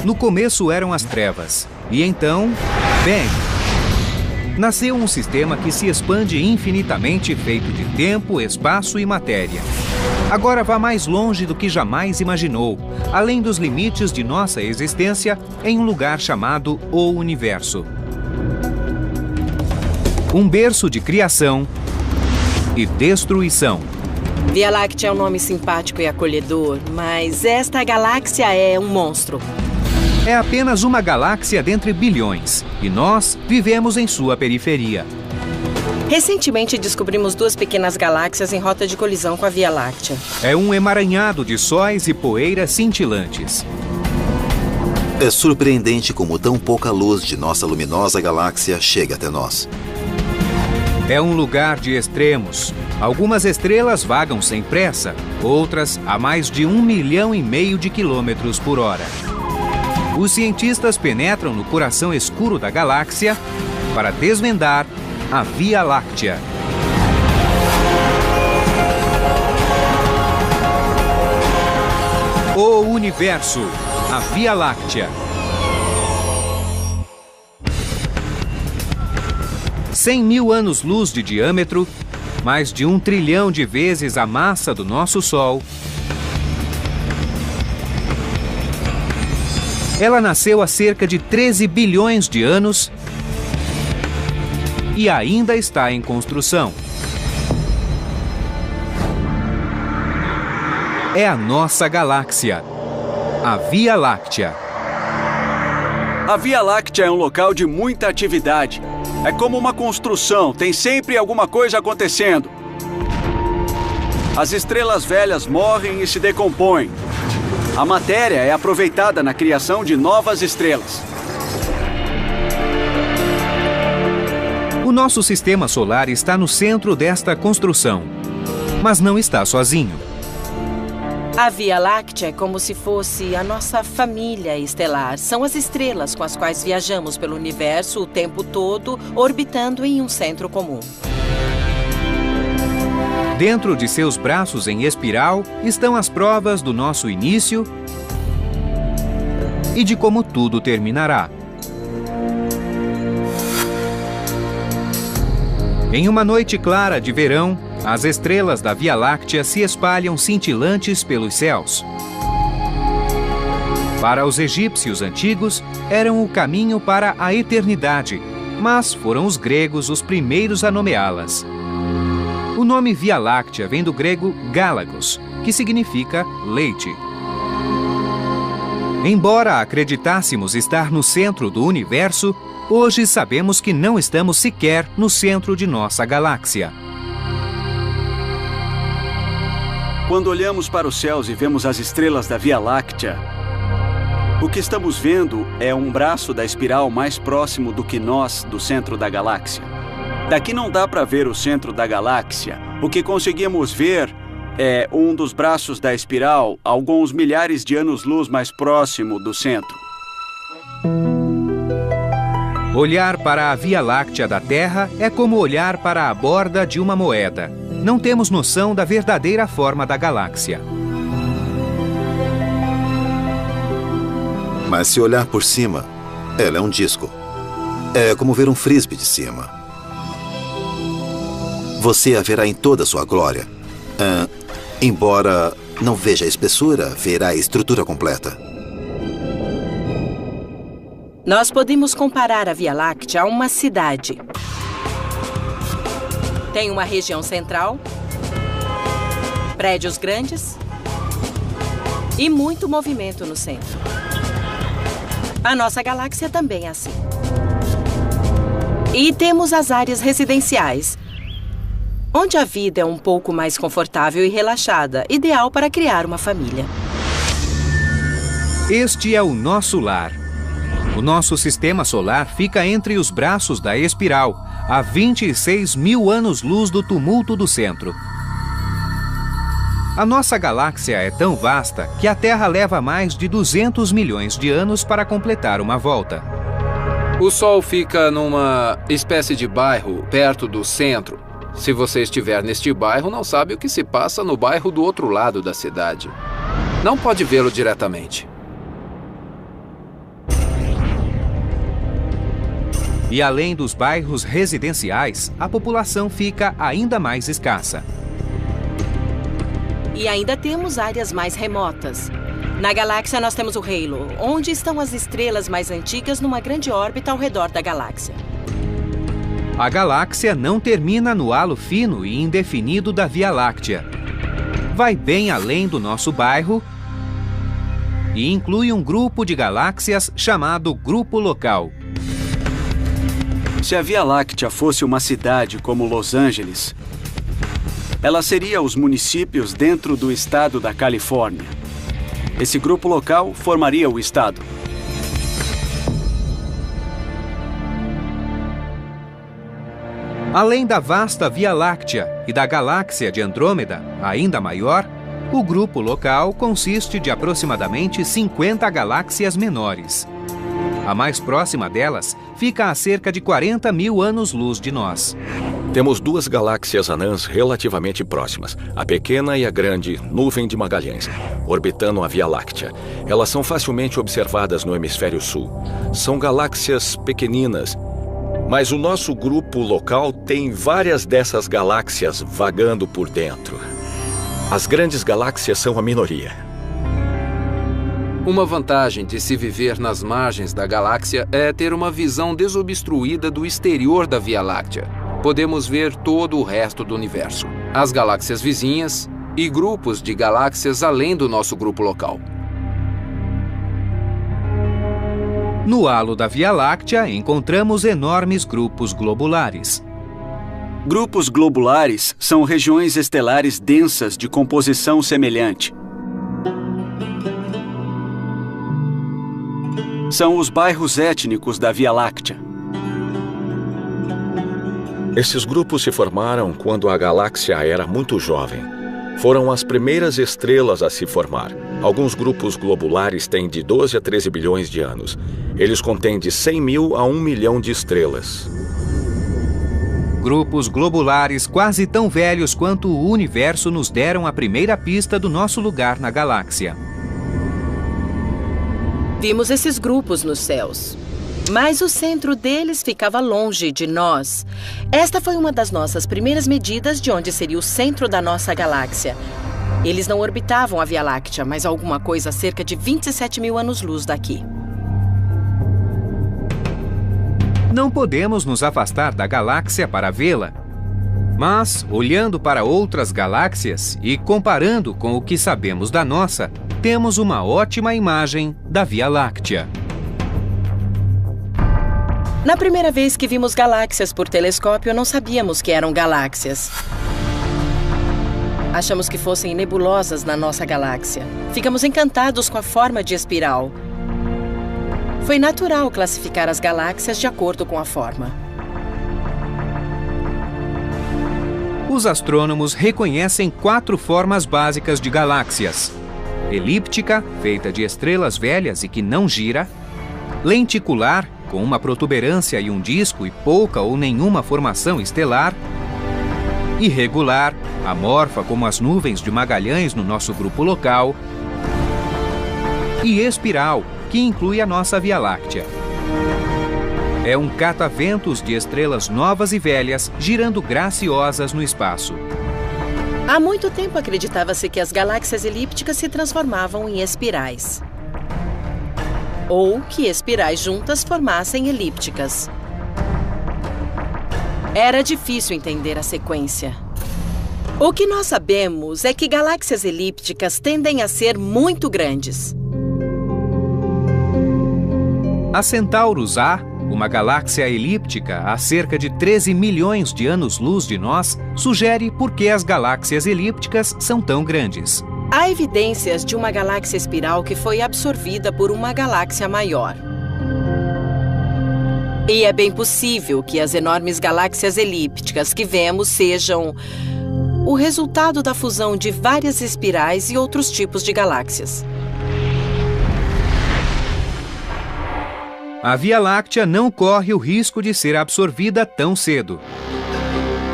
No começo eram as trevas, e então, bang! Nasceu um sistema que se expande infinitamente, feito de tempo, espaço e matéria. Agora vá mais longe do que jamais imaginou, além dos limites de nossa existência, em um lugar chamado o Universo. Um berço de criação e destruição. Via Láctea é um nome simpático e acolhedor, mas esta galáxia é um monstro. É apenas uma galáxia dentre bilhões, e nós vivemos em sua periferia. Recentemente descobrimos 2 pequenas galáxias em rota de colisão com a Via Láctea. É um emaranhado de sóis e poeiras cintilantes. É surpreendente como tão pouca luz de nossa luminosa galáxia chega até nós. É um lugar de extremos. Algumas estrelas vagam sem pressa, outras a mais de 1,5 milhão de quilômetros por hora. Os cientistas penetram no coração escuro da galáxia para desvendar a Via Láctea. O Universo, a Via Láctea. 100.000 anos-luz de diâmetro, mais de 1 trilhão de vezes a massa do nosso Sol. Ela nasceu há cerca de 13 bilhões de anos e ainda está em construção. É a nossa galáxia, a Via Láctea. A Via Láctea é um local de muita atividade. É como uma construção, tem sempre alguma coisa acontecendo. As estrelas velhas morrem e se decompõem. A matéria é aproveitada na criação de novas estrelas. O nosso sistema solar está no centro desta construção, mas não está sozinho. A Via Láctea é como se fosse a nossa família estelar. São as estrelas com as quais viajamos pelo universo o tempo todo, orbitando em um centro comum. Dentro de seus braços em espiral estão as provas do nosso início e de como tudo terminará. Em uma noite clara de verão, as estrelas da Via Láctea se espalham cintilantes pelos céus. Para os egípcios antigos, eram o caminho para a eternidade, mas foram os gregos os primeiros a nomeá-las. O nome Via Láctea vem do grego gálagos, que significa leite. Embora acreditássemos estar no centro do universo, hoje sabemos que não estamos sequer no centro de nossa galáxia. Quando olhamos para os céus e vemos as estrelas da Via Láctea, o que estamos vendo é um braço da espiral mais próximo do que nós do centro da galáxia. Daqui não dá para ver o centro da galáxia. O que conseguimos ver é um dos braços da espiral, alguns milhares de anos-luz mais próximo do centro. Olhar para a Via Láctea da Terra é como olhar para a borda de uma moeda. Não temos noção da verdadeira forma da galáxia. Mas se olhar por cima, ela é um disco. É como ver um frisbee de cima. Você a verá em toda a sua glória. Embora não veja a espessura, verá a estrutura completa. Nós podemos comparar a Via Láctea a uma cidade. Tem uma região central, prédios grandes e muito movimento no centro. A nossa galáxia também é assim. E temos as áreas residenciais, onde a vida é um pouco mais confortável e relaxada, ideal para criar uma família. Este é o nosso lar. O nosso sistema solar fica entre os braços da espiral, a 26.000 anos-luz do tumulto do centro. A nossa galáxia é tão vasta que a Terra leva mais de 200 milhões de anos para completar uma volta. O Sol fica numa espécie de bairro perto do centro. Se você estiver neste bairro, não sabe o que se passa no bairro do outro lado da cidade. Não pode vê-lo diretamente. E além dos bairros residenciais, a população fica ainda mais escassa. E ainda temos áreas mais remotas. Na galáxia nós temos o Halo, onde estão as estrelas mais antigas numa grande órbita ao redor da galáxia. A galáxia não termina no halo fino e indefinido da Via Láctea. Vai bem além do nosso bairro e inclui um grupo de galáxias chamado Grupo Local. Se a Via Láctea fosse uma cidade como Los Angeles, ela seria os municípios dentro do estado da Califórnia. Esse grupo local formaria o estado. Além da vasta Via Láctea e da galáxia de Andrômeda, ainda maior, o grupo local consiste de aproximadamente 50 galáxias menores. A mais próxima delas fica a cerca de 40 mil anos-luz de nós. Temos duas galáxias anãs relativamente próximas, a pequena e a grande Nuvem de Magalhães, orbitando a Via Láctea. Elas são facilmente observadas no hemisfério sul. São galáxias pequeninas, mas o nosso grupo local tem várias dessas galáxias vagando por dentro. As grandes galáxias são a minoria. Uma vantagem de se viver nas margens da galáxia é ter uma visão desobstruída do exterior da Via Láctea. Podemos ver todo o resto do universo, as galáxias vizinhas e grupos de galáxias além do nosso grupo local. No halo da Via Láctea encontramos enormes grupos globulares. Grupos globulares são regiões estelares densas de composição semelhante. São os bairros étnicos da Via Láctea. Esses grupos se formaram quando a galáxia era muito jovem. Foram as primeiras estrelas a se formar. Alguns grupos globulares têm de 12 a 13 bilhões de anos. Eles contêm de 100 mil a 1 milhão de estrelas. Grupos globulares quase tão velhos quanto o universo nos deram a primeira pista do nosso lugar na galáxia. Vimos esses grupos nos céus, mas o centro deles ficava longe de nós. Esta foi uma das nossas primeiras medidas de onde seria o centro da nossa galáxia. Eles não orbitavam a Via Láctea, mas alguma coisa a cerca de 27 mil anos-luz daqui. Não podemos nos afastar da galáxia para vê-la. Mas, olhando para outras galáxias e comparando com o que sabemos da nossa, temos uma ótima imagem da Via Láctea. Na primeira vez que vimos galáxias por telescópio, não sabíamos que eram galáxias. Achamos que fossem nebulosas na nossa galáxia. Ficamos encantados com a forma de espiral. Foi natural classificar as galáxias de acordo com a forma. Os astrônomos reconhecem 4 formas básicas de galáxias: elíptica, feita de estrelas velhas e que não gira; lenticular, com uma protuberância e um disco e pouca ou nenhuma formação estelar; irregular, amorfa como as nuvens de Magalhães no nosso grupo local; e espiral, que inclui a nossa Via Láctea. É um cataventos de estrelas novas e velhas girando graciosas no espaço. Há muito tempo acreditava-se que as galáxias elípticas se transformavam em espirais. Ou que espirais juntas formassem elípticas. Era difícil entender a sequência. O que nós sabemos é que galáxias elípticas tendem a ser muito grandes. A Centaurus A, uma galáxia elíptica a cerca de 13 milhões de anos-luz de nós, sugere por que as galáxias elípticas são tão grandes. Há evidências de uma galáxia espiral que foi absorvida por uma galáxia maior. E é bem possível que as enormes galáxias elípticas que vemos sejam o resultado da fusão de várias espirais e outros tipos de galáxias. A Via Láctea não corre o risco de ser absorvida tão cedo.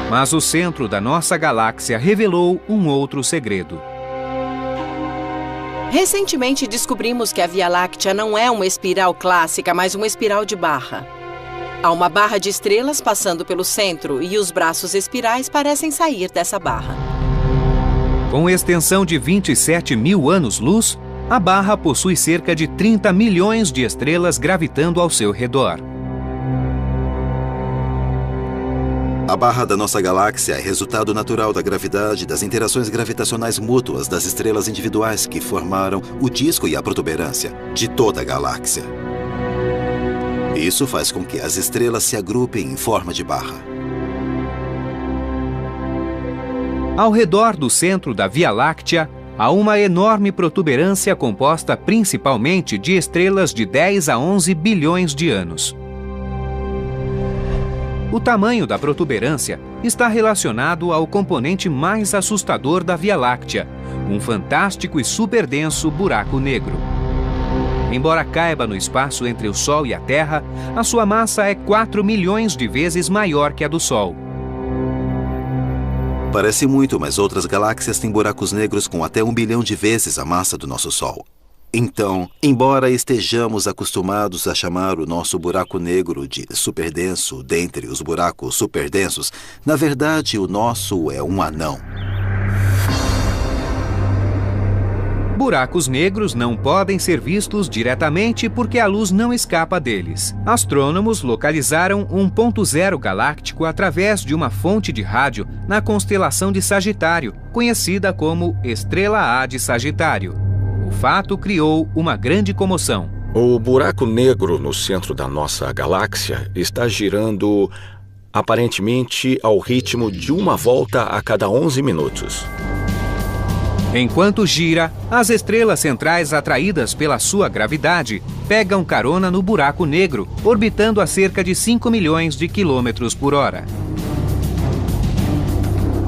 Mas o centro da nossa galáxia revelou um outro segredo. Recentemente descobrimos que a Via Láctea não é uma espiral clássica, mas uma espiral de barra. Há uma barra de estrelas passando pelo centro e os braços espirais parecem sair dessa barra. Com extensão de 27 mil anos-luz, a barra possui cerca de 30 milhões de estrelas gravitando ao seu redor. A barra da nossa galáxia é resultado natural da gravidade e das interações gravitacionais mútuas das estrelas individuais que formaram o disco e a protuberância de toda a galáxia. Isso faz com que as estrelas se agrupem em forma de barra. Ao redor do centro da Via Láctea, há uma enorme protuberância composta principalmente de estrelas de 10 a 11 bilhões de anos. O tamanho da protuberância está relacionado ao componente mais assustador da Via Láctea, um fantástico e superdenso buraco negro. Embora caiba no espaço entre o Sol e a Terra, a sua massa é 4 milhões de vezes maior que a do Sol. Parece muito, mas outras galáxias têm buracos negros com até 1 bilhão de vezes a massa do nosso Sol. Então, embora estejamos acostumados a chamar o nosso buraco negro de superdenso dentre os buracos superdensos, na verdade o nosso é um anão. Buracos negros não podem ser vistos diretamente porque a luz não escapa deles. Astrônomos localizaram um ponto zero galáctico através de uma fonte de rádio na constelação de Sagitário, conhecida como Estrela A de Sagitário. O fato criou uma grande comoção. O buraco negro no centro da nossa galáxia está girando aparentemente ao ritmo de uma volta a cada 11 minutos. Enquanto gira, as estrelas centrais atraídas pela sua gravidade pegam carona no buraco negro, orbitando a cerca de 5 milhões de quilômetros por hora.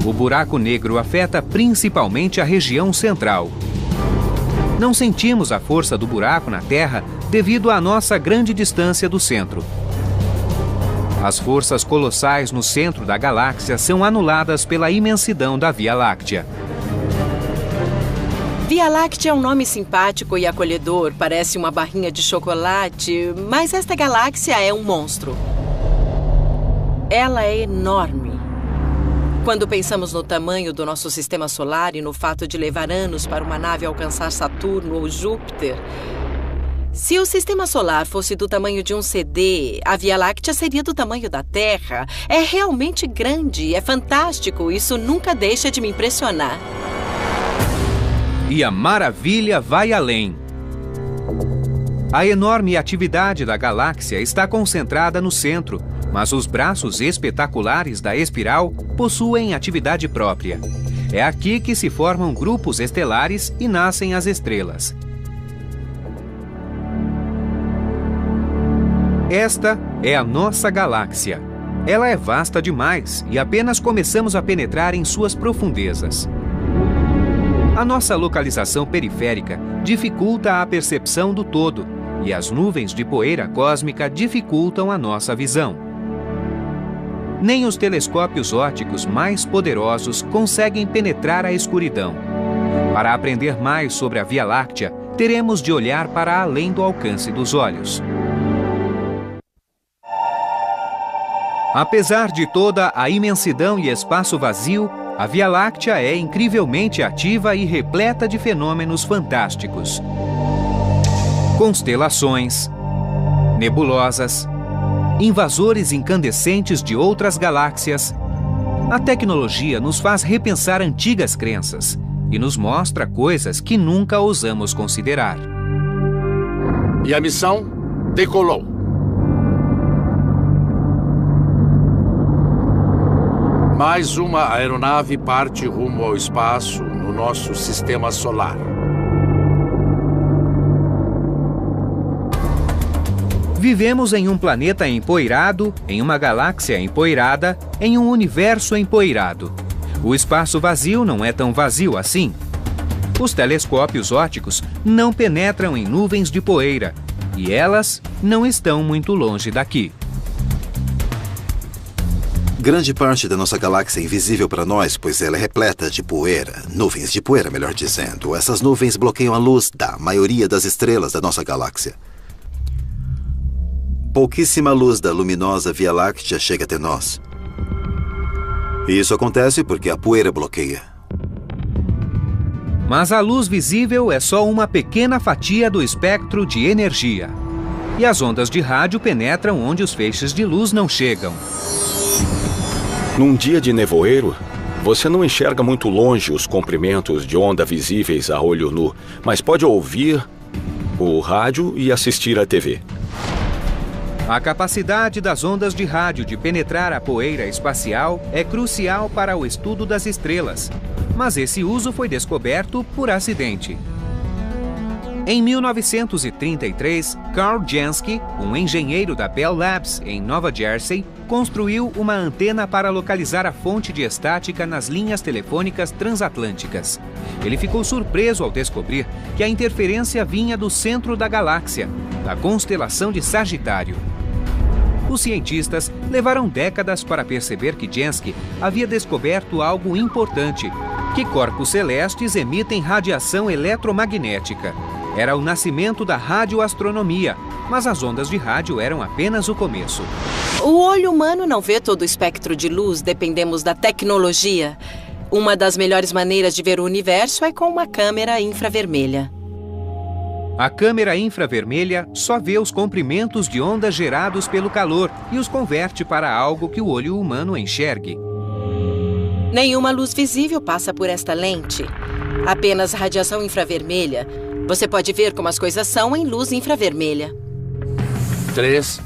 O buraco negro afeta principalmente a região central. Não sentimos a força do buraco na Terra devido à nossa grande distância do centro. As forças colossais no centro da galáxia são anuladas pela imensidão da Via Láctea. Via Láctea é um nome simpático e acolhedor, parece uma barrinha de chocolate, mas esta galáxia é um monstro. Ela é enorme. Quando pensamos no tamanho do nosso sistema solar e no fato de levar anos para uma nave alcançar Saturno ou Júpiter, se o sistema solar fosse do tamanho de um CD, a Via Láctea seria do tamanho da Terra. É realmente grande, é fantástico, isso nunca deixa de me impressionar. E a maravilha vai além. A enorme atividade da galáxia está concentrada no centro, mas os braços espetaculares da espiral possuem atividade própria. É aqui que se formam grupos estelares e nascem as estrelas. Esta é a nossa galáxia. Ela é vasta demais e apenas começamos a penetrar em suas profundezas. A nossa localização periférica dificulta a percepção do todo, e as nuvens de poeira cósmica dificultam a nossa visão. Nem os telescópios ópticos mais poderosos conseguem penetrar a escuridão. Para aprender mais sobre a Via Láctea, teremos de olhar para além do alcance dos olhos. Apesar de toda a imensidão e espaço vazio, a Via Láctea é incrivelmente ativa e repleta de fenômenos fantásticos. Constelações, nebulosas, invasores incandescentes de outras galáxias. A tecnologia nos faz repensar antigas crenças e nos mostra coisas que nunca ousamos considerar. E a missão decolou. Mais uma aeronave parte rumo ao espaço no nosso sistema solar. Vivemos em um planeta empoeirado, em uma galáxia empoeirada, em um universo empoeirado. O espaço vazio não é tão vazio assim. Os telescópios ópticos não penetram em nuvens de poeira, e elas não estão muito longe daqui. Grande parte da nossa galáxia é invisível para nós, pois ela é repleta de poeira. Nuvens de poeira, melhor dizendo. Essas nuvens bloqueiam a luz da maioria das estrelas da nossa galáxia. pouquíssima luz da luminosa Via Láctea chega até nós. E isso acontece porque a poeira bloqueia. Mas a luz visível é só uma pequena fatia do espectro de energia. E as ondas de rádio penetram onde os feixes de luz não chegam. Num dia de nevoeiro, você não enxerga muito longe os comprimentos de onda visíveis a olho nu, mas pode ouvir o rádio e assistir à TV. A capacidade das ondas de rádio de penetrar a poeira espacial é crucial para o estudo das estrelas, mas esse uso foi descoberto por acidente. Em 1933, Karl Jansky, um engenheiro da Bell Labs, em Nova Jersey, construiu uma antena para localizar a fonte de estática nas linhas telefônicas transatlânticas. Ele ficou surpreso ao descobrir que a interferência vinha do centro da galáxia, da constelação de Sagitário. Os cientistas levaram décadas para perceber que Jansky havia descoberto algo importante, que corpos celestes emitem radiação eletromagnética. Era o nascimento da radioastronomia, mas as ondas de rádio eram apenas o começo. O olho humano não vê todo o espectro de luz, dependemos da tecnologia. Uma das melhores maneiras de ver o universo é com uma câmera infravermelha. A câmera infravermelha só vê os comprimentos de ondas gerados pelo calor e os converte para algo que o olho humano enxergue. Nenhuma luz visível passa por esta lente. Apenas radiação infravermelha. Você pode ver como as coisas são em luz infravermelha. 3,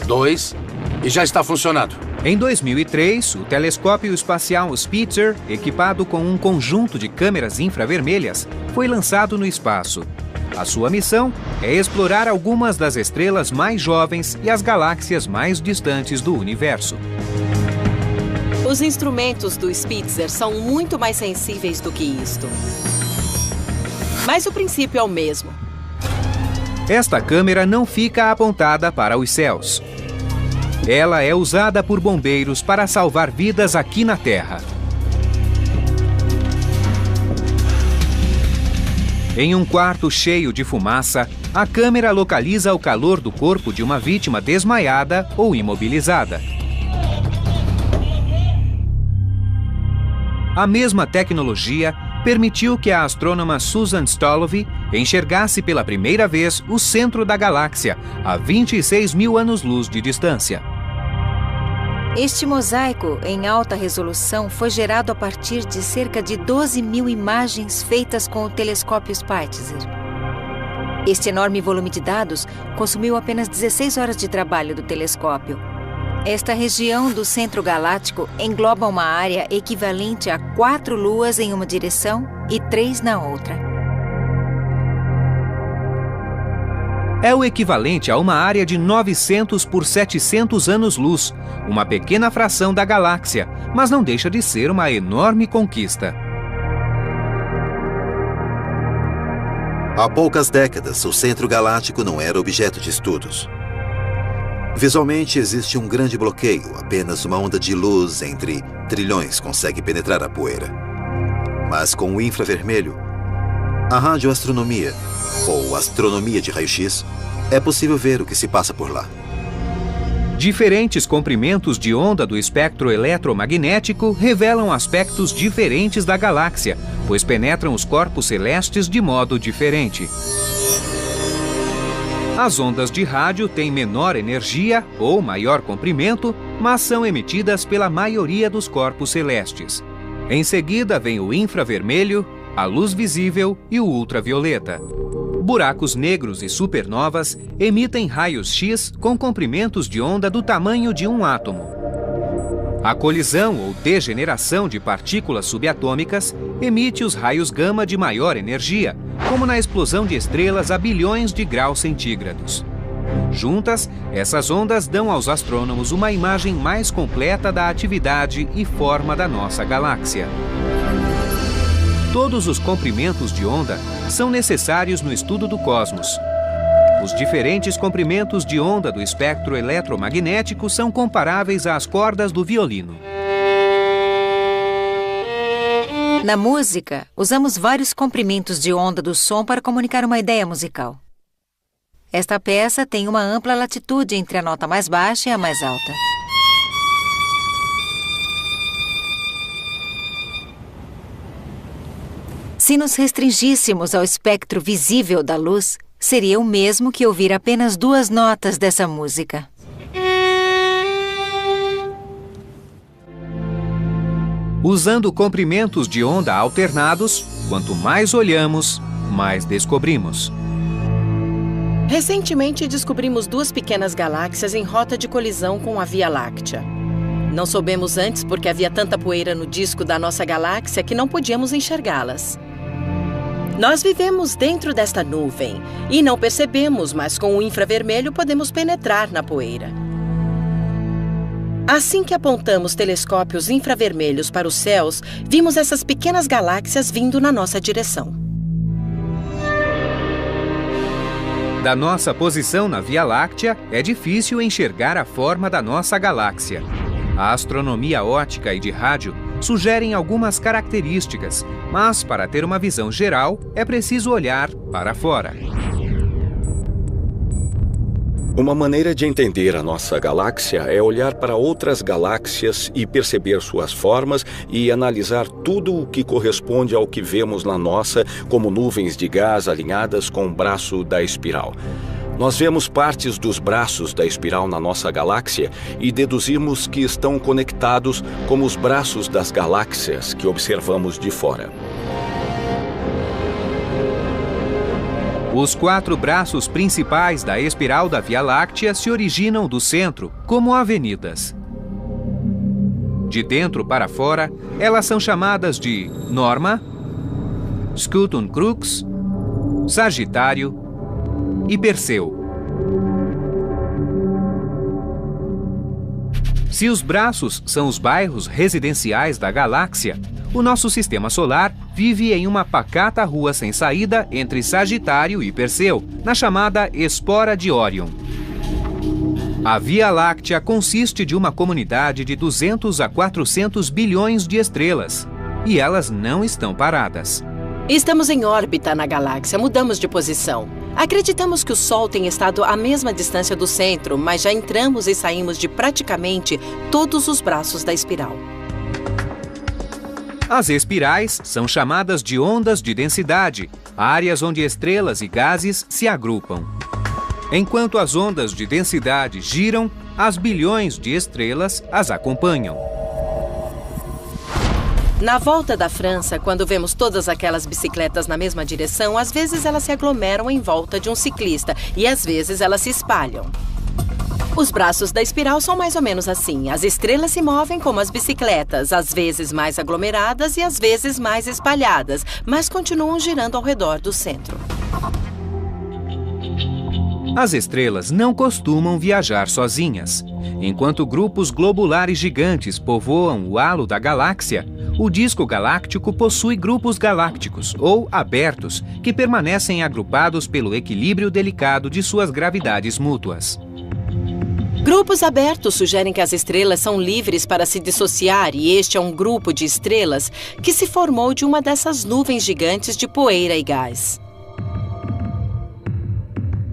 2 e já está funcionando. Em 2003, o telescópio espacial Spitzer, equipado com um conjunto de câmeras infravermelhas, foi lançado no espaço. A sua missão é explorar algumas das estrelas mais jovens e as galáxias mais distantes do universo. Os instrumentos do Spitzer são muito mais sensíveis do que isto. Mas o princípio é o mesmo. Esta câmera não fica apontada para os céus. Ela é usada por bombeiros para salvar vidas aqui na Terra. Em um quarto cheio de fumaça, a câmera localiza o calor do corpo de uma vítima desmaiada ou imobilizada. A mesma tecnologia permitiu que a astrônoma Susan Stolove enxergasse pela primeira vez o centro da galáxia, a 26 mil anos-luz de distância. Este mosaico em alta resolução foi gerado a partir de cerca de 12 mil imagens feitas com o telescópio Spitzer. Este enorme volume de dados consumiu apenas 16 horas de trabalho do telescópio. Esta região do centro galáctico engloba uma área equivalente a 4 luas em uma direção e 3 na outra. É o equivalente a uma área de 900 por 700 anos-luz, uma pequena fração da galáxia, mas não deixa de ser uma enorme conquista. Há poucas décadas, o centro galáctico não era objeto de estudos. Visualmente, existe um grande bloqueio. Apenas uma onda de luz entre trilhões consegue penetrar a poeira. Mas com o infravermelho, a radioastronomia, ou astronomia de raio-x, é possível ver o que se passa por lá. Diferentes comprimentos de onda do espectro eletromagnético revelam aspectos diferentes da galáxia, pois penetram os corpos celestes de modo diferente. As ondas de rádio têm menor energia ou maior comprimento, mas são emitidas pela maioria dos corpos celestes. Em seguida vem o infravermelho, a luz visível e o ultravioleta. Buracos negros e supernovas emitem raios X com comprimentos de onda do tamanho de um átomo. A colisão ou degeneração de partículas subatômicas emite os raios gama de maior energia, como na explosão de estrelas a bilhões de graus centígrados. Juntas, essas ondas dão aos astrônomos uma imagem mais completa da atividade e forma da nossa galáxia. Todos os comprimentos de onda são necessários no estudo do cosmos. Os diferentes comprimentos de onda do espectro eletromagnético são comparáveis às cordas do violino. Na música, usamos vários comprimentos de onda do som para comunicar uma ideia musical. Esta peça tem uma ampla latitude entre a nota mais baixa e a mais alta. Se nos restringíssemos ao espectro visível da luz, seria o mesmo que ouvir apenas 2 notas dessa música. Usando comprimentos de onda alternados, quanto mais olhamos, mais descobrimos. Recentemente descobrimos 2 pequenas galáxias em rota de colisão com a Via Láctea. Não soubemos antes porque havia tanta poeira no disco da nossa galáxia que não podíamos enxergá-las. Nós vivemos dentro desta nuvem e não percebemos, mas com o infravermelho podemos penetrar na poeira. Assim que apontamos telescópios infravermelhos para os céus, vimos essas pequenas galáxias vindo na nossa direção. Da nossa posição na Via Láctea, é difícil enxergar a forma da nossa galáxia. A astronomia óptica e de rádio sugerem algumas características, mas para ter uma visão geral, é preciso olhar para fora. Uma maneira de entender a nossa galáxia é olhar para outras galáxias e perceber suas formas e analisar tudo o que corresponde ao que vemos na nossa, como nuvens de gás alinhadas com o braço da espiral. Nós vemos partes dos braços da espiral na nossa galáxia e deduzimos que estão conectados como os braços das galáxias que observamos de fora. Os 4 braços principais da espiral da Via Láctea se originam do centro, como avenidas. De dentro para fora, elas são chamadas de Norma, Scutum Crux, Sagitário e Perseu. Se os braços são os bairros residenciais da galáxia, o nosso sistema solar vive em uma pacata rua sem saída entre Sagitário e Perseu, na chamada Espora de Órion. A Via Láctea consiste de uma comunidade de 200 a 400 bilhões de estrelas, e elas não estão paradas. Estamos em órbita na galáxia, mudamos de posição. Acreditamos que o Sol tem estado à mesma distância do centro, mas já entramos e saímos de praticamente todos os braços da espiral. As espirais são chamadas de ondas de densidade, áreas onde estrelas e gases se agrupam. Enquanto as ondas de densidade giram, as bilhões de estrelas as acompanham. Na volta da França, quando vemos todas aquelas bicicletas na mesma direção, às vezes elas se aglomeram em volta de um ciclista e às vezes elas se espalham. Os braços da espiral são mais ou menos assim. As estrelas se movem como as bicicletas, às vezes mais aglomeradas e às vezes mais espalhadas, mas continuam girando ao redor do centro. As estrelas não costumam viajar sozinhas. Enquanto grupos globulares gigantes povoam o halo da galáxia, o disco galáctico possui grupos galácticos, ou abertos, que permanecem agrupados pelo equilíbrio delicado de suas gravidades mútuas. Grupos abertos sugerem que as estrelas são livres para se dissociar e este é um grupo de estrelas que se formou de uma dessas nuvens gigantes de poeira e gás.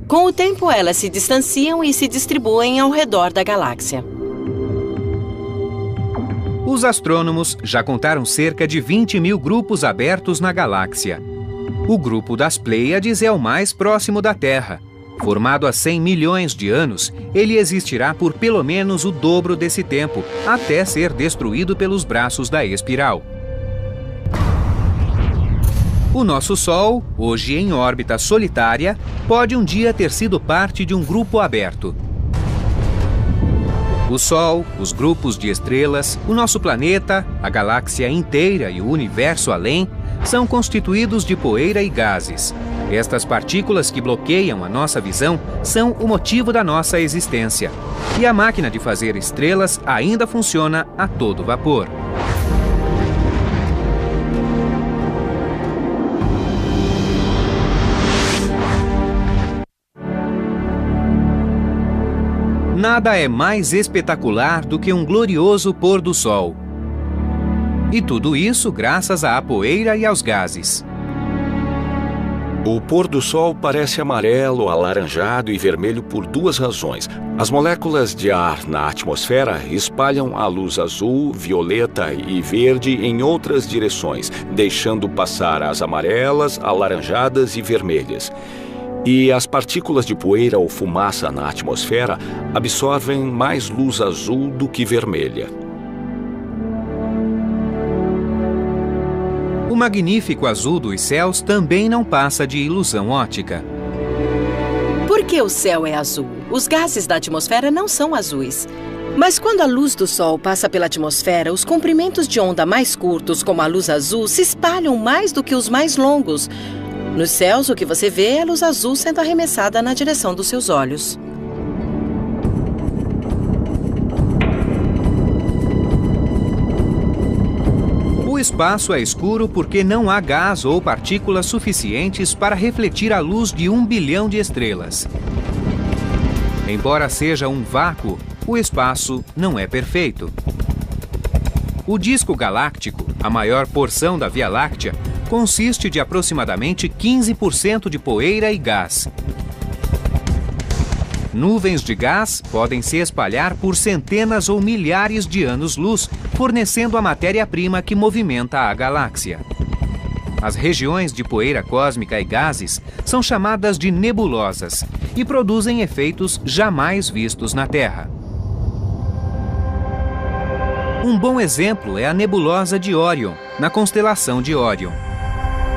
Com o tempo, elas se distanciam e se distribuem ao redor da galáxia. Os astrônomos já contaram cerca de 20 mil grupos abertos na galáxia. O grupo das Pleiades é o mais próximo da Terra. Formado há 100 milhões de anos, ele existirá por pelo menos o dobro desse tempo, até ser destruído pelos braços da espiral. O nosso Sol, hoje em órbita solitária, pode um dia ter sido parte de um grupo aberto. O Sol, os grupos de estrelas, o nosso planeta, a galáxia inteira e o universo além são constituídos de poeira e gases. Estas partículas que bloqueiam a nossa visão são o motivo da nossa existência. E a máquina de fazer estrelas ainda funciona a todo vapor. Nada é mais espetacular do que um glorioso pôr do sol. E tudo isso graças à poeira e aos gases. O pôr do sol parece amarelo, alaranjado e vermelho por duas razões. As moléculas de ar na atmosfera espalham a luz azul, violeta e verde em outras direções, deixando passar as amarelas, alaranjadas e vermelhas. E as partículas de poeira ou fumaça na atmosfera absorvem mais luz azul do que vermelha. O magnífico azul dos céus também não passa de ilusão óptica. Por que o céu é azul? Os gases da atmosfera não são azuis. Mas quando a luz do Sol passa pela atmosfera, os comprimentos de onda mais curtos, como a luz azul, se espalham mais do que os mais longos. Nos céus, o que você vê é a luz azul sendo arremessada na direção dos seus olhos. O espaço é escuro porque não há gás ou partículas suficientes para refletir a luz de 1 bilhão de estrelas. Embora seja um vácuo, o espaço não é perfeito. O disco galáctico, a maior porção da Via Láctea, consiste de aproximadamente 15% de poeira e gás. Nuvens de gás podem se espalhar por centenas ou milhares de anos-luz, fornecendo a matéria-prima que movimenta a galáxia. As regiões de poeira cósmica e gases são chamadas de nebulosas e produzem efeitos jamais vistos na Terra. Um bom exemplo é a nebulosa de Órion, na constelação de Órion.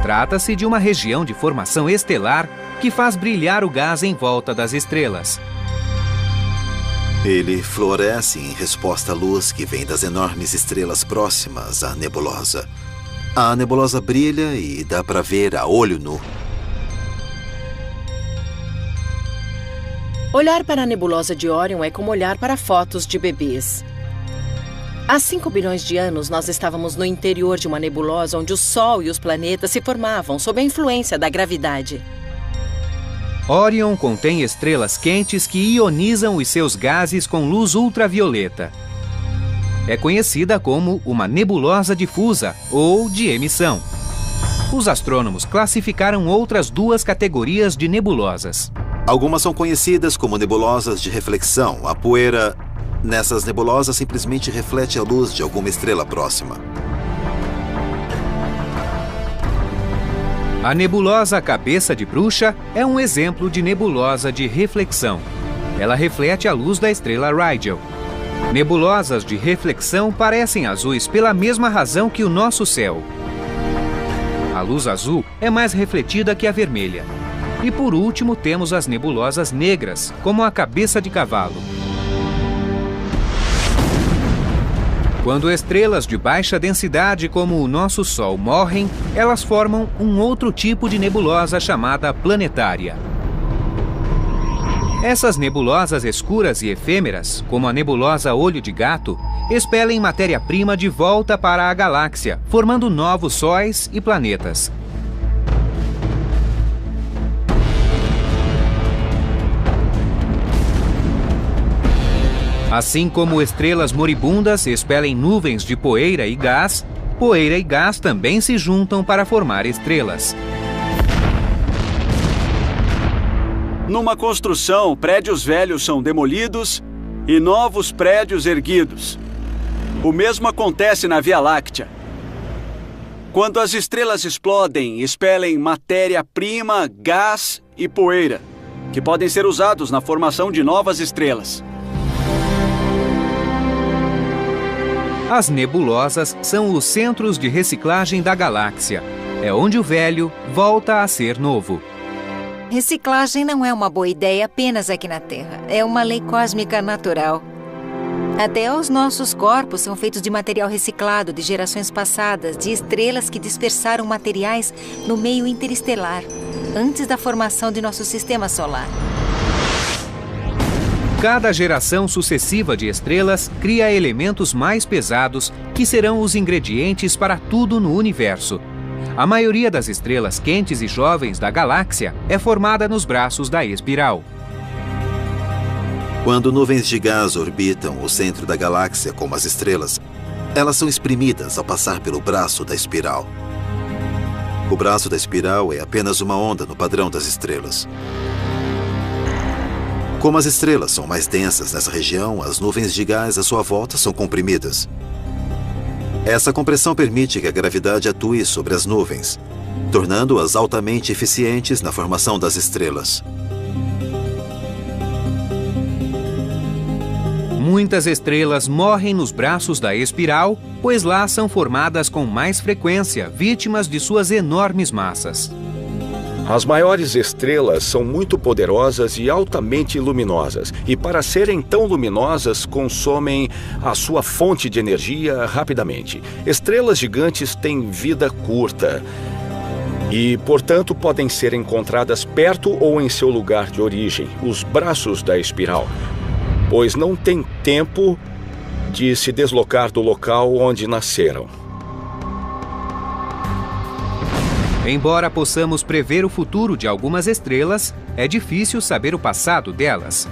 Trata-se de uma região de formação estelar que faz brilhar o gás em volta das estrelas. Ele floresce em resposta à luz que vem das enormes estrelas próximas à nebulosa. A nebulosa brilha e dá para ver a olho nu. Olhar para a nebulosa de Órion é como olhar para fotos de bebês. Há 5 bilhões de anos, nós estávamos no interior de uma nebulosa onde o Sol e os planetas se formavam sob a influência da gravidade. Órion contém estrelas quentes que ionizam os seus gases com luz ultravioleta. É conhecida como uma nebulosa difusa ou de emissão. Os astrônomos classificaram outras 2 categorias de nebulosas. Algumas são conhecidas como nebulosas de reflexão. A poeira nessas nebulosas simplesmente reflete a luz de alguma estrela próxima. A nebulosa Cabeça de Bruxa é um exemplo de nebulosa de reflexão. Ela reflete a luz da estrela Rigel. Nebulosas de reflexão parecem azuis pela mesma razão que o nosso céu. A luz azul é mais refletida que a vermelha. E por último temos as nebulosas negras, como a Cabeça de Cavalo. Quando estrelas de baixa densidade como o nosso Sol morrem, elas formam um outro tipo de nebulosa chamada planetária. Essas nebulosas escuras e efêmeras, como a nebulosa Olho de Gato, expelem matéria-prima de volta para a galáxia, formando novos sóis e planetas. Assim como estrelas moribundas expelem nuvens de poeira e gás também se juntam para formar estrelas. Numa construção, prédios velhos são demolidos e novos prédios erguidos. O mesmo acontece na Via Láctea. Quando as estrelas explodem, expelem matéria-prima, gás e poeira, que podem ser usados na formação de novas estrelas. As nebulosas são os centros de reciclagem da galáxia. É onde o velho volta a ser novo. Reciclagem não é uma boa ideia apenas aqui na Terra. É uma lei cósmica natural. Até os nossos corpos são feitos de material reciclado de gerações passadas, de estrelas que dispersaram materiais no meio interestelar, antes da formação de nosso sistema solar. Cada geração sucessiva de estrelas cria elementos mais pesados que serão os ingredientes para tudo no universo. A maioria das estrelas quentes e jovens da galáxia é formada nos braços da espiral. Quando nuvens de gás orbitam o centro da galáxia como as estrelas, elas são exprimidas ao passar pelo braço da espiral. O braço da espiral é apenas uma onda no padrão das estrelas. Como as estrelas são mais densas nessa região, as nuvens de gás à sua volta são comprimidas. Essa compressão permite que a gravidade atue sobre as nuvens, tornando-as altamente eficientes na formação das estrelas. Muitas estrelas morrem nos braços da espiral, pois lá são formadas com mais frequência, vítimas de suas enormes massas. As maiores estrelas são muito poderosas e altamente luminosas, e para serem tão luminosas, consomem a sua fonte de energia rapidamente. Estrelas gigantes têm vida curta e, portanto, podem ser encontradas perto ou em seu lugar de origem, os braços da espiral, pois não têm tempo de se deslocar do local onde nasceram. Embora possamos prever o futuro de algumas estrelas, é difícil saber o passado delas.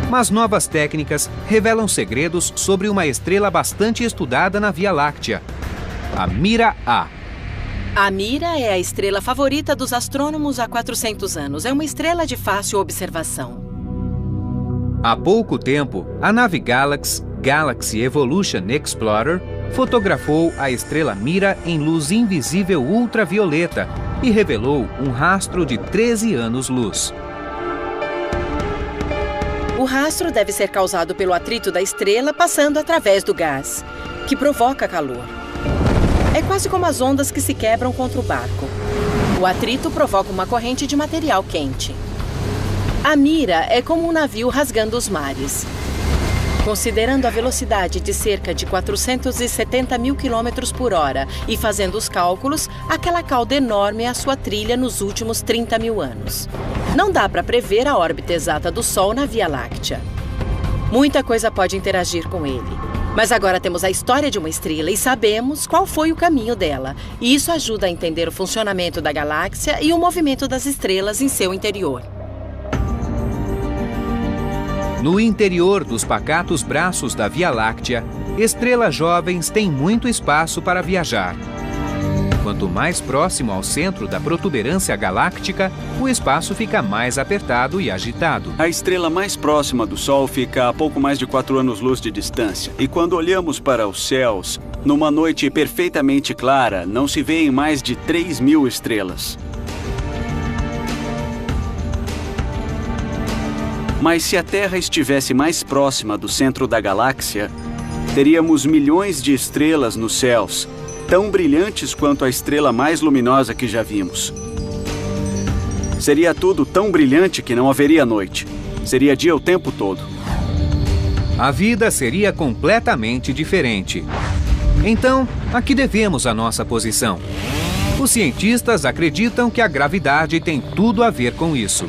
Mas novas técnicas revelam segredos sobre uma estrela bastante estudada na Via Láctea, a Mira A. A Mira é a estrela favorita dos astrônomos há 400 anos. É uma estrela de fácil observação. Há pouco tempo, a nave Galaxy Evolution Explorer fotografou a estrela Mira em luz invisível ultravioleta e revelou um rastro de 13 anos-luz. O rastro deve ser causado pelo atrito da estrela passando através do gás, que provoca calor. É quase como as ondas que se quebram contra o barco. O atrito provoca uma corrente de material quente. A Mira é como um navio rasgando os mares. Considerando a velocidade de cerca de 470 mil quilômetros por hora e fazendo os cálculos, aquela cauda enorme é a sua trilha nos últimos 30 mil anos. Não dá para prever a órbita exata do Sol na Via Láctea. Muita coisa pode interagir com ele. Mas agora temos a história de uma estrela e sabemos qual foi o caminho dela. E isso ajuda a entender o funcionamento da galáxia e o movimento das estrelas em seu interior. No interior dos pacatos braços da Via Láctea, estrelas jovens têm muito espaço para viajar. Quanto mais próximo ao centro da protuberância galáctica, o espaço fica mais apertado e agitado. A estrela mais próxima do Sol fica a pouco mais de 4 anos-luz de distância. E quando olhamos para os céus, numa noite perfeitamente clara, não se vêem mais de 3.000 estrelas. Mas se a Terra estivesse mais próxima do centro da galáxia, teríamos milhões de estrelas nos céus, tão brilhantes quanto a estrela mais luminosa que já vimos. Seria tudo tão brilhante que não haveria noite. Seria dia o tempo todo. A vida seria completamente diferente. Então, a que devemos a nossa posição? Os cientistas acreditam que a gravidade tem tudo a ver com isso.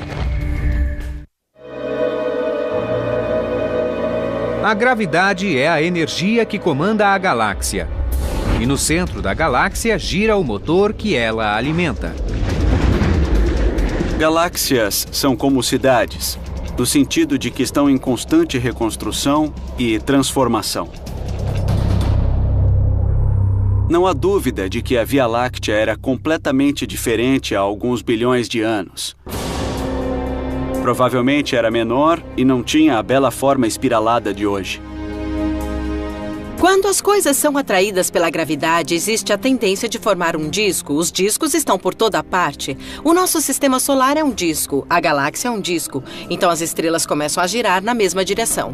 A gravidade é a energia que comanda a galáxia. E no centro da galáxia gira o motor que ela alimenta. Galáxias são como cidades, no sentido de que estão em constante reconstrução e transformação. Não há dúvida de que a Via Láctea era completamente diferente há alguns bilhões de anos. Provavelmente era menor e não tinha a bela forma espiralada de hoje. Quando as coisas são atraídas pela gravidade, existe a tendência de formar um disco. Os discos estão por toda parte. O nosso sistema solar é um disco, a galáxia é um disco. Então as estrelas começam a girar na mesma direção.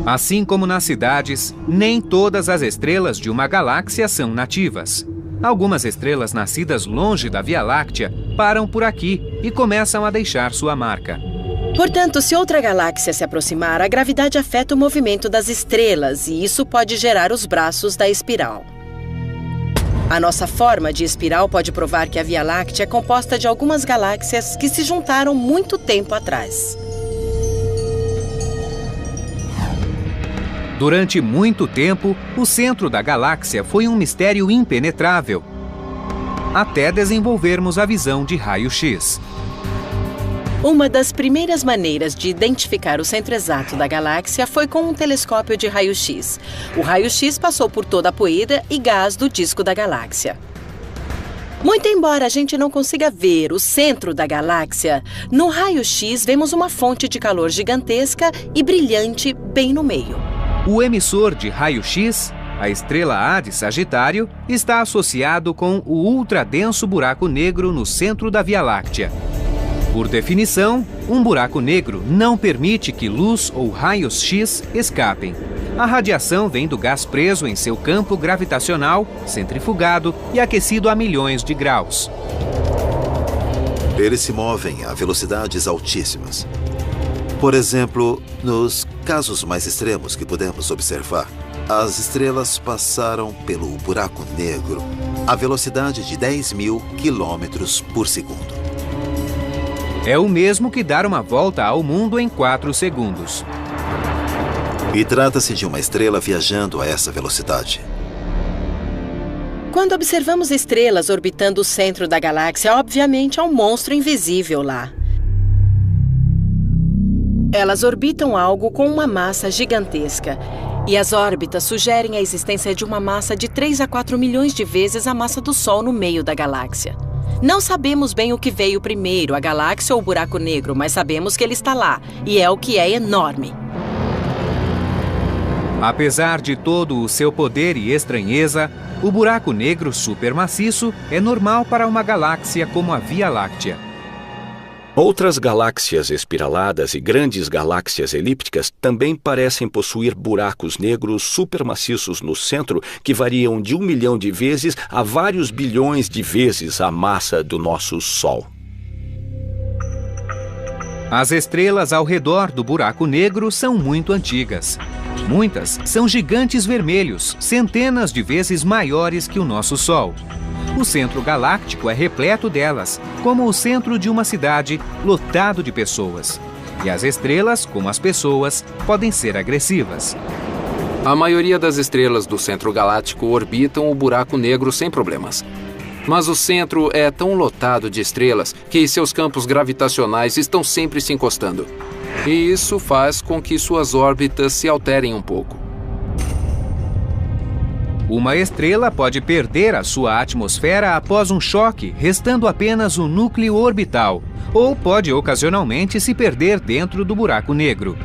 Assim como nas cidades, nem todas as estrelas de uma galáxia são nativas. Algumas estrelas nascidas longe da Via Láctea param por aqui e começam a deixar sua marca. Portanto, se outra galáxia se aproximar, a gravidade afeta o movimento das estrelas e isso pode gerar os braços da espiral. A nossa forma de espiral pode provar que a Via Láctea é composta de algumas galáxias que se juntaram muito tempo atrás. Durante muito tempo, o centro da galáxia foi um mistério impenetrável, até desenvolvermos a visão de raio-x. Uma das primeiras maneiras de identificar o centro exato da galáxia foi com um telescópio de raio-x. O raio-x passou por toda a poeira e gás do disco da galáxia. Muito embora a gente não consiga ver o centro da galáxia, no raio-x vemos uma fonte de calor gigantesca e brilhante bem no meio. O emissor de raio-x, a estrela A de Sagitário, está associado com o ultradenso buraco negro no centro da Via Láctea. Por definição, um buraco negro não permite que luz ou raios X escapem. A radiação vem do gás preso em seu campo gravitacional, centrifugado e aquecido a milhões de graus. Eles se movem a velocidades altíssimas. Por exemplo, nos casos mais extremos que pudemos observar, as estrelas passaram pelo buraco negro a velocidade de 10.000 quilômetros por segundo. É o mesmo que dar uma volta ao mundo em 4 segundos. E trata-se de uma estrela viajando a essa velocidade. Quando observamos estrelas orbitando o centro da galáxia, obviamente há um monstro invisível lá. Elas orbitam algo com uma massa gigantesca. E as órbitas sugerem a existência de uma massa de 3 a 4 milhões de vezes a massa do Sol no meio da galáxia. Não sabemos bem o que veio primeiro, a galáxia ou o buraco negro, mas sabemos que ele está lá, e é o que é enorme. Apesar de todo o seu poder e estranheza, o buraco negro supermaciço é normal para uma galáxia como a Via Láctea. Outras galáxias espiraladas e grandes galáxias elípticas também parecem possuir buracos negros supermaciços no centro que variam de 1 milhão de vezes a vários bilhões de vezes a massa do nosso Sol. As estrelas ao redor do buraco negro são muito antigas. Muitas são gigantes vermelhos, centenas de vezes maiores que o nosso Sol. O centro galáctico é repleto delas, como o centro de uma cidade lotado de pessoas. E as estrelas, como as pessoas, podem ser agressivas. A maioria das estrelas do centro galáctico orbitam o buraco negro sem problemas. Mas o centro é tão lotado de estrelas que seus campos gravitacionais estão sempre se encostando. E isso faz com que suas órbitas se alterem um pouco. Uma estrela pode perder a sua atmosfera após um choque, restando apenas o núcleo orbital, ou pode ocasionalmente se perder dentro do buraco negro.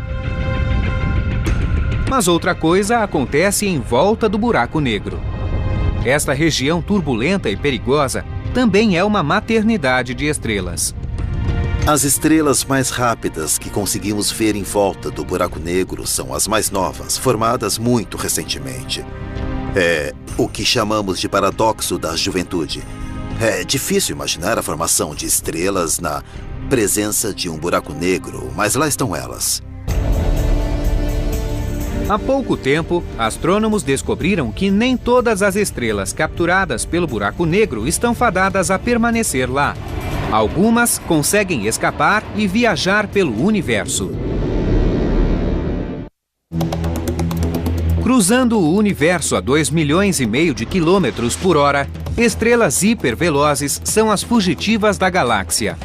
Mas outra coisa acontece em volta do buraco negro. Esta região turbulenta e perigosa também é uma maternidade de estrelas. As estrelas mais rápidas que conseguimos ver em volta do buraco negro são as mais novas, formadas muito recentemente. É o que chamamos de paradoxo da juventude. É difícil imaginar a formação de estrelas na presença de um buraco negro, mas lá estão elas. Há pouco tempo, astrônomos descobriram que nem todas as estrelas capturadas pelo buraco negro estão fadadas a permanecer lá. Algumas conseguem escapar e viajar pelo universo. Cruzando o universo a 2,5 milhões de quilômetros por hora, estrelas hipervelozes são as fugitivas da galáxia.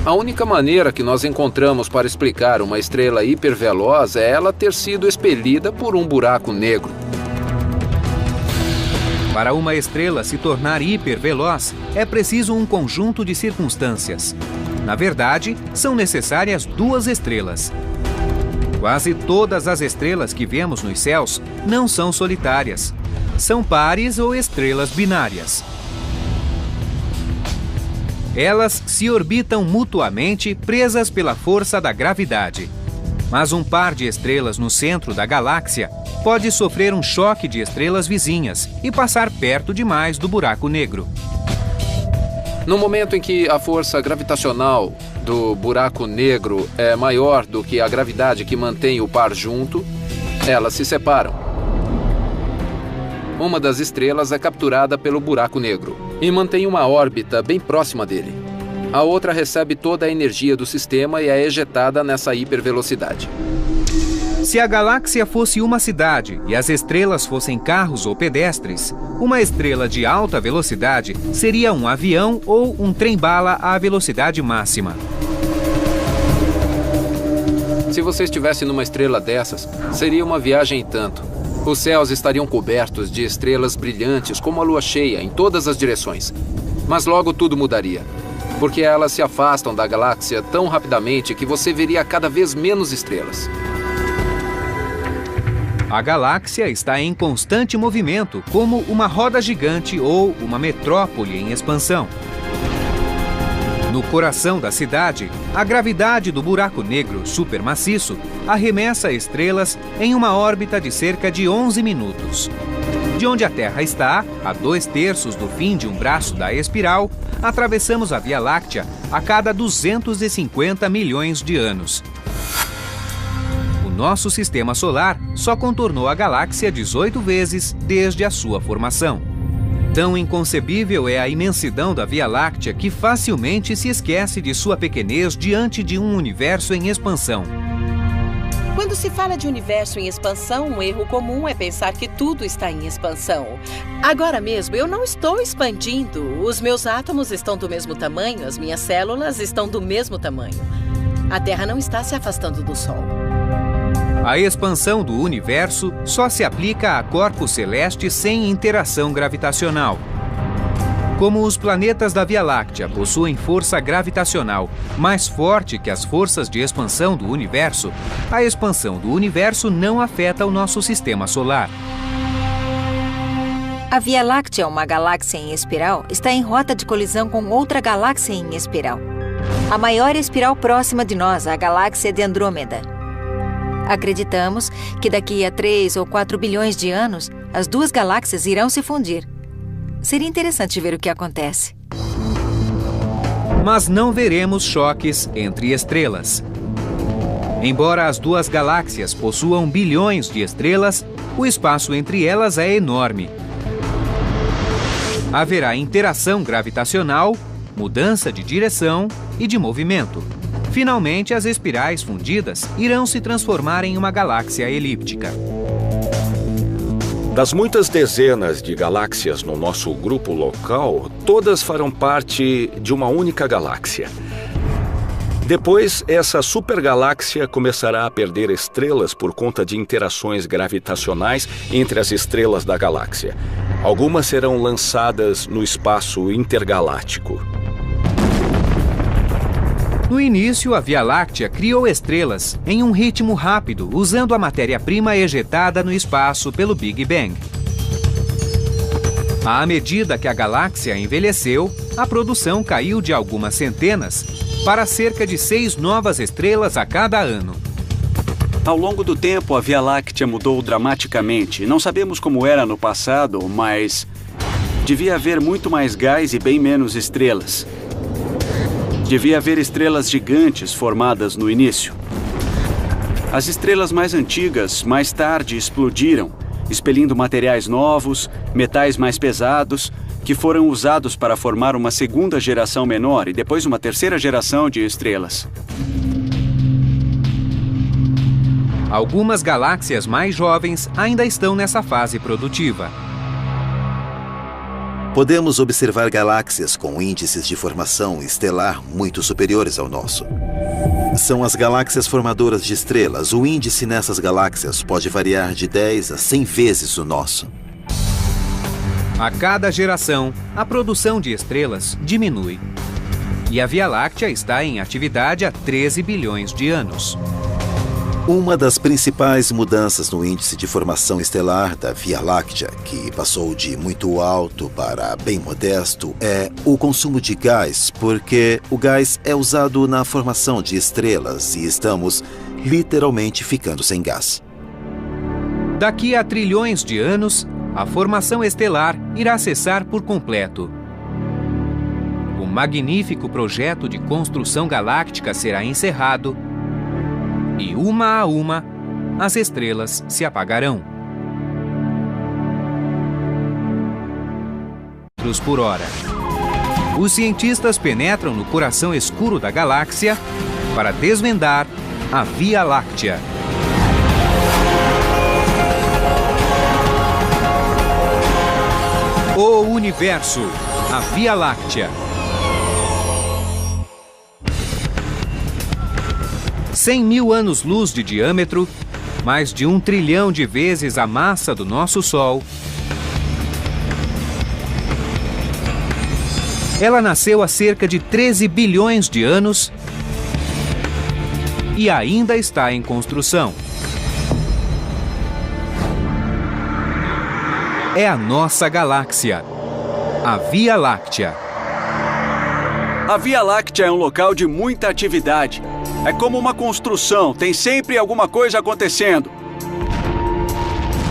A única maneira que nós encontramos para explicar uma estrela hiperveloz é ela ter sido expelida por um buraco negro. Para uma estrela se tornar hiperveloz, é preciso um conjunto de circunstâncias. Na verdade, são necessárias 2 estrelas. Quase todas as estrelas que vemos nos céus não são solitárias. São pares ou estrelas binárias. Elas se orbitam mutuamente presas pela força da gravidade. Mas um par de estrelas no centro da galáxia pode sofrer um choque de estrelas vizinhas e passar perto demais do buraco negro. No momento em que a força gravitacional do buraco negro é maior do que a gravidade que mantém o par junto, elas se separam. Uma das estrelas é capturada pelo buraco negro e mantém uma órbita bem próxima dele. A outra recebe toda a energia do sistema e é ejetada nessa hipervelocidade. Se a galáxia fosse uma cidade e as estrelas fossem carros ou pedestres, uma estrela de alta velocidade seria um avião ou um trem-bala à velocidade máxima. Se você estivesse numa estrela dessas, seria uma viagem e tanto. Os céus estariam cobertos de estrelas brilhantes como a lua cheia em todas as direções. Mas logo tudo mudaria, porque elas se afastam da galáxia tão rapidamente que você veria cada vez menos estrelas. A galáxia está em constante movimento, como uma roda gigante ou uma metrópole em expansão. No coração da cidade, a gravidade do buraco negro supermaciço arremessa estrelas em uma órbita de cerca de 11 minutos. De onde a Terra está, a 2/3 do fim de um braço da espiral, atravessamos a Via Láctea a cada 250 milhões de anos. O nosso sistema solar só contornou a galáxia 18 vezes desde a sua formação. Tão inconcebível é a imensidão da Via Láctea que facilmente se esquece de sua pequenez diante de um universo em expansão. Quando se fala de universo em expansão, um erro comum é pensar que tudo está em expansão. Agora mesmo, eu não estou expandindo. Os meus átomos estão do mesmo tamanho, as minhas células estão do mesmo tamanho. A Terra não está se afastando do Sol. A expansão do universo só se aplica a corpos celestes sem interação gravitacional. Como os planetas da Via Láctea possuem força gravitacional mais forte que as forças de expansão do universo, a expansão do universo não afeta o nosso sistema solar. A Via Láctea, uma galáxia em espiral, está em rota de colisão com outra galáxia em espiral. A maior espiral próxima de nós, a galáxia de Andrômeda. Acreditamos que daqui a 3 ou 4 bilhões de anos, as duas galáxias irão se fundir. Seria interessante ver o que acontece. Mas não veremos choques entre estrelas. Embora as duas galáxias possuam bilhões de estrelas, o espaço entre elas é enorme. Haverá interação gravitacional, mudança de direção e de movimento. Finalmente, as espirais fundidas irão se transformar em uma galáxia elíptica. Das muitas dezenas de galáxias no nosso grupo local, todas farão parte de uma única galáxia. Depois, essa supergaláxia começará a perder estrelas por conta de interações gravitacionais entre as estrelas da galáxia. Algumas serão lançadas no espaço intergaláctico. No início, a Via Láctea criou estrelas em um ritmo rápido, usando a matéria-prima ejetada no espaço pelo Big Bang. À medida que a galáxia envelheceu, a produção caiu de algumas centenas para cerca de 6 novas estrelas a cada ano. Ao longo do tempo, a Via Láctea mudou dramaticamente. Não sabemos como era no passado, mas devia haver muito mais gás e bem menos estrelas. Devia haver estrelas gigantes formadas no início. As estrelas mais antigas, mais tarde, explodiram, expelindo materiais novos, metais mais pesados, que foram usados para formar uma segunda geração menor e depois uma terceira geração de estrelas. Algumas galáxias mais jovens ainda estão nessa fase produtiva. Podemos observar galáxias com índices de formação estelar muito superiores ao nosso. São as galáxias formadoras de estrelas. O índice nessas galáxias pode variar de 10 a 100 vezes o nosso. A cada geração, a produção de estrelas diminui. E a Via Láctea está em atividade há 13 bilhões de anos. Uma das principais mudanças no índice de formação estelar da Via Láctea, que passou de muito alto para bem modesto, é o consumo de gás, porque o gás é usado na formação de estrelas e estamos literalmente ficando sem gás. Daqui a trilhões de anos, a formação estelar irá cessar por completo. O magnífico projeto de construção galáctica será encerrado e, uma a uma, as estrelas se apagarão. Por hora. Os cientistas penetram no coração escuro da galáxia para desvendar a Via Láctea. O Universo, a Via Láctea. 100 mil anos-luz de diâmetro, mais de 1 trilhão de vezes a massa do nosso Sol. Ela nasceu há cerca de 13 bilhões de anos e ainda está em construção. É a nossa galáxia, a Via Láctea. A Via Láctea é um local de muita atividade. É como uma construção, tem sempre alguma coisa acontecendo.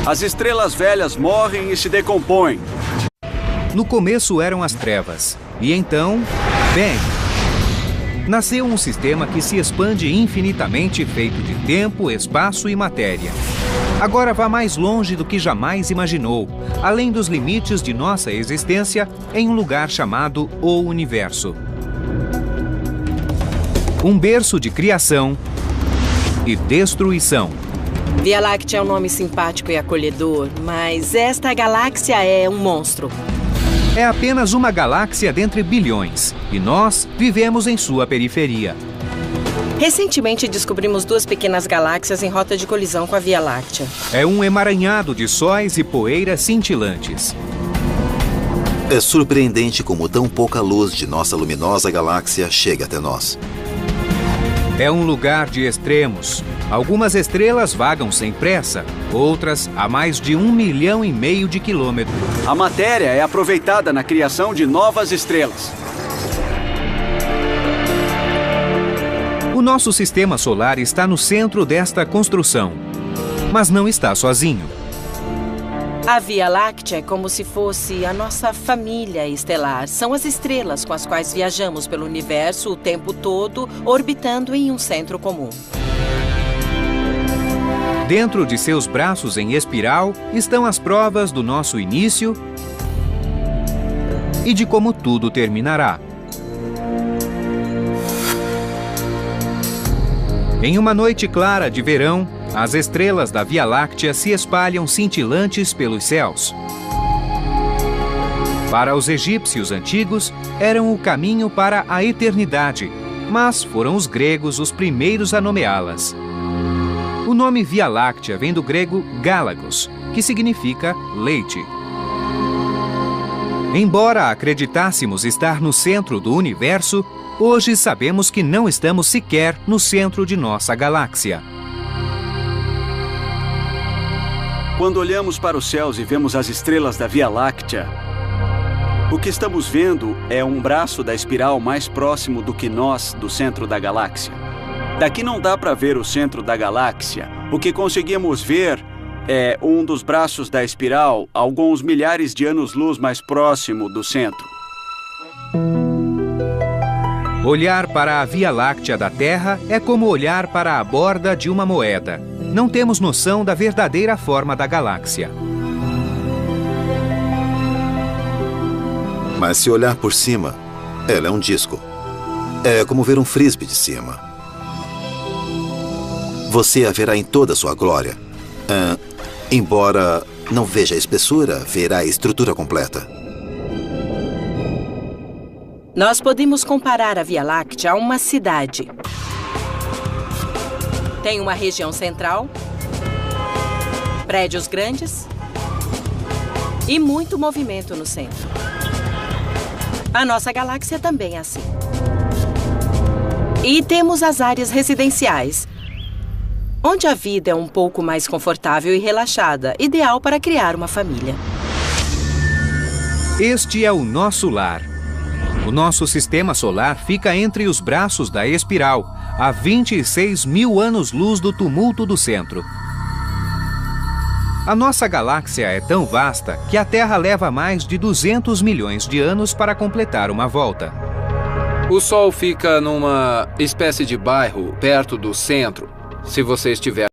As estrelas velhas morrem e se decompõem. No começo eram as trevas, e então, Bang! Nasceu um sistema que se expande infinitamente, feito de tempo, espaço e matéria. Agora vá mais longe do que jamais imaginou, além dos limites de nossa existência, em um lugar chamado O Universo. Um berço de criação e destruição. Via Láctea é um nome simpático e acolhedor, mas esta galáxia é um monstro. É apenas uma galáxia dentre bilhões, e nós vivemos em sua periferia. Recentemente descobrimos 2 pequenas galáxias em rota de colisão com a Via Láctea. É um emaranhado de sóis e poeiras cintilantes. É surpreendente como tão pouca luz de nossa luminosa galáxia chega até nós. É um lugar de extremos. Algumas estrelas vagam sem pressa, outras a mais de 1,5 milhão de quilômetros. A matéria é aproveitada na criação de novas estrelas. O nosso sistema solar está no centro desta construção, mas não está sozinho. A Via Láctea é como se fosse a nossa família estelar. São as estrelas com as quais viajamos pelo universo o tempo todo, orbitando em um centro comum. Dentro de seus braços em espiral estão as provas do nosso início e de como tudo terminará. Em uma noite clara de verão, as estrelas da Via Láctea se espalham cintilantes pelos céus. Para os egípcios antigos, eram o caminho para a eternidade, mas foram os gregos os primeiros a nomeá-las. O nome Via Láctea vem do grego Gálagos, que significa leite. Embora acreditássemos estar no centro do universo, hoje sabemos que não estamos sequer no centro de nossa galáxia. Quando olhamos para os céus e vemos as estrelas da Via Láctea, o que estamos vendo é um braço da espiral mais próximo do que nós do centro da galáxia. Daqui não dá para ver o centro da galáxia. O que conseguimos ver é um dos braços da espiral, alguns milhares de anos-luz mais próximo do centro. Olhar para a Via Láctea da Terra é como olhar para a borda de uma moeda. Não temos noção da verdadeira forma da galáxia. Mas se olhar por cima, ela é um disco. É como ver um frisbee de cima. Você a verá em toda a sua glória. Embora não veja a espessura, verá a estrutura completa. Nós podemos comparar a Via Láctea a uma cidade. Tem uma região central, prédios grandes e muito movimento no centro. A nossa galáxia também é assim. E temos as áreas residenciais, onde a vida é um pouco mais confortável e relaxada, ideal para criar uma família. Este é o nosso lar. O nosso sistema solar fica entre os braços da espiral, a 26 mil anos-luz do tumulto do centro. A nossa galáxia é tão vasta que a Terra leva mais de 200 milhões de anos para completar uma volta. O Sol fica numa espécie de bairro perto do centro. Se você estiver